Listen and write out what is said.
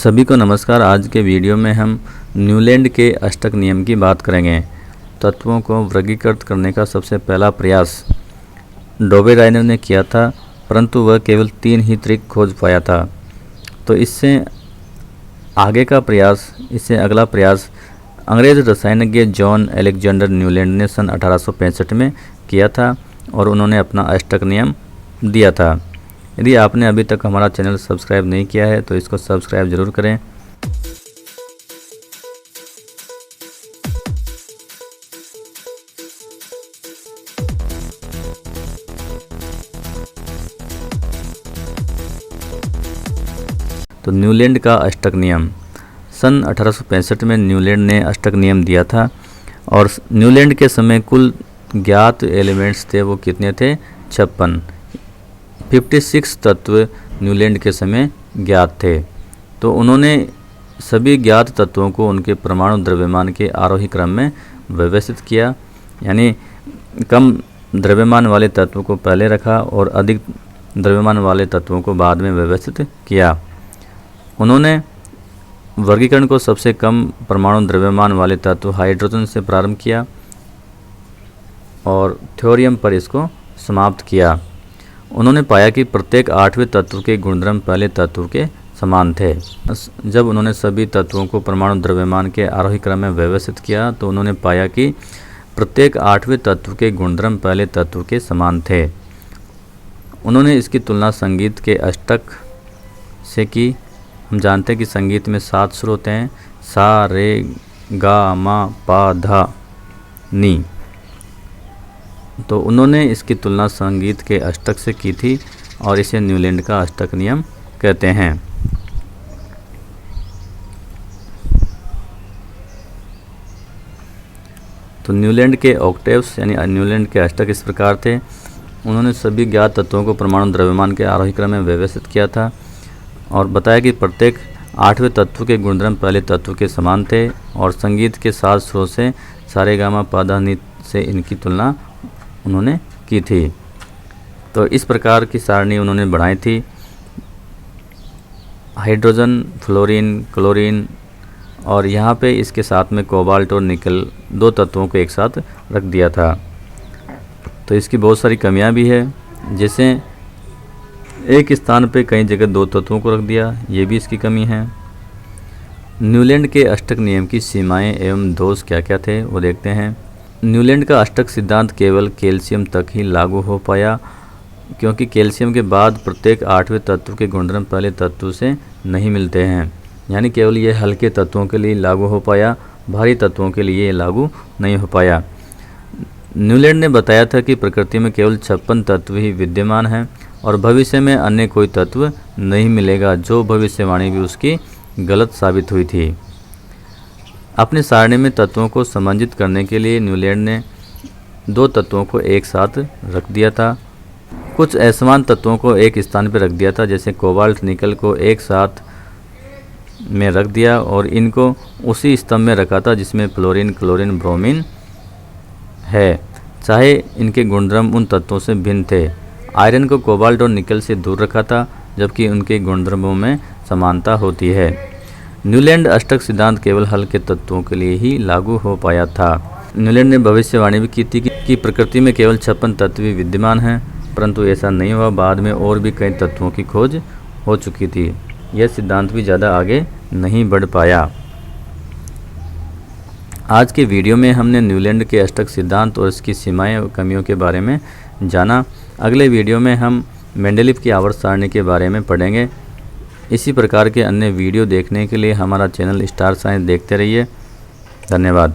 सभी को नमस्कार। आज के वीडियो में हम न्यूलैंड के अष्टक नियम की बात करेंगे। तत्वों को वर्गीकृत करने का सबसे पहला प्रयास डोबे राइनर ने किया था, परंतु वह केवल 3 ही तरीक खोज पाया था। तो इससे अगला प्रयास अंग्रेज रसायनज्ञ जॉन अलेक्जेंडर न्यूलैंड ने सन 1865 में किया था और उन्होंने अपना अष्टक नियम दिया था। यदि आपने अभी तक हमारा चैनल सब्सक्राइब नहीं किया है तो इसको सब्सक्राइब ज़रूर करें। तो न्यूलैंड का अष्टक नियम सन 1865 में न्यूलैंड ने अष्टक नियम दिया था और न्यूलैंड के समय कुल ज्ञात एलिमेंट्स थे, वो कितने थे? 56 तत्व न्यूलैंड के समय ज्ञात थे। तो उन्होंने सभी ज्ञात तत्वों को उनके परमाणु द्रव्यमान के आरोही क्रम में व्यवस्थित किया, यानी कम द्रव्यमान वाले तत्वों को पहले रखा और अधिक द्रव्यमान वाले तत्वों को बाद में व्यवस्थित किया। उन्होंने वर्गीकरण को सबसे कम परमाणु द्रव्यमान वाले तत्व हाइड्रोजन से प्रारंभ किया और थ्योरियम पर इसको समाप्त किया। उन्होंने पाया कि प्रत्येक 8वें तत्व के गुणधर्म पहले तत्व के समान थे। जब उन्होंने सभी तत्वों को परमाणु द्रव्यमान के आरोही क्रम में व्यवस्थित किया तो उन्होंने पाया कि प्रत्येक 8वें तत्व के गुणधर्म पहले तत्व के समान थे। उन्होंने इसकी तुलना संगीत के अष्टक से की। हम जानते हैं कि संगीत में 7 सुर होते हैं, सा रे गा मा पा धा नी। तो उन्होंने इसकी तुलना संगीत के अष्टक से की थी और इसे न्यूलैंड का अष्टक नियम कहते हैं। तो न्यूलैंड के ऑक्टेव्स यानी न्यूलैंड के अष्टक इस प्रकार थे। उन्होंने सभी ज्ञात तत्वों को परमाणु द्रव्यमान के आरोही क्रम में व्यवस्थित किया था और बताया कि प्रत्येक 8वें तत्व के गुणधर्म पहले तत्व के समान थे और संगीत के 7 सुरों से सारे गामा पाधा नी से इनकी तुलना उन्होंने की थी। तो इस प्रकार की सारणी उन्होंने बनाई थी। हाइड्रोजन, फ्लोरीन, क्लोरीन और यहाँ पे इसके साथ में कोबाल्ट और निकल 2 तत्वों को एक साथ रख दिया था। तो इसकी बहुत सारी कमियां भी है, जैसे एक स्थान पे कई जगह 2 तत्वों को रख दिया, ये भी इसकी कमी है। न्यूलैंड के अष्टक नियम की सीमाएं एवं दोष क्या क्या थे वो देखते हैं। न्यूलैंड का अष्टक सिद्धांत केवल कैल्शियम तक ही लागू हो पाया, क्योंकि कैल्शियम के बाद प्रत्येक 8वें तत्व के गुणधर्म पहले तत्व से नहीं मिलते हैं, यानी केवल ये हल्के तत्वों के लिए लागू हो पाया, भारी तत्वों के लिए लागू नहीं हो पाया। न्यूलैंड ने बताया था कि प्रकृति में केवल 56 तत्व ही विद्यमान हैं और भविष्य में अन्य कोई तत्व नहीं मिलेगा, जो भविष्यवाणी भी उसकी गलत साबित हुई थी। अपने सारणी में तत्वों को समंजित करने के लिए न्यूलैंड ने 2 तत्वों को एक साथ रख दिया था। कुछ असमान तत्वों को एक स्थान पर रख दिया था, जैसे कोबाल्ट निकल को एक साथ में रख दिया और इनको उसी स्तंभ में रखा था जिसमें फ्लोरीन, क्लोरीन, ब्रोमीन है, चाहे इनके गुणधर्म उन तत्वों से भिन्न थे। आयरन को कोबाल्ट और निकल से दूर रखा था, जबकि उनके गुणधर्मों में समानता होती है। न्यूलैंड अष्टक सिद्धांत केवल हल्के तत्वों के लिए ही लागू हो पाया था। न्यूलैंड ने भविष्यवाणी भी की थी कि प्रकृति में केवल 56 तत्व ही विद्यमान हैं, परंतु ऐसा नहीं हुआ। बाद में और भी कई तत्वों की खोज हो चुकी थी। यह सिद्धांत भी ज़्यादा आगे नहीं बढ़ पाया। आज के वीडियो में हमने न्यूलैंड के अष्टक सिद्धांत और इसकी सीमाएं और कमियों के बारे में जाना। अगले वीडियो में हम मेंडलीव की आवर्त सारणी के बारे में पढ़ेंगे। इसी प्रकार के अन्य वीडियो देखने के लिए हमारा चैनल स्टार साइंस देखते रहिए। धन्यवाद।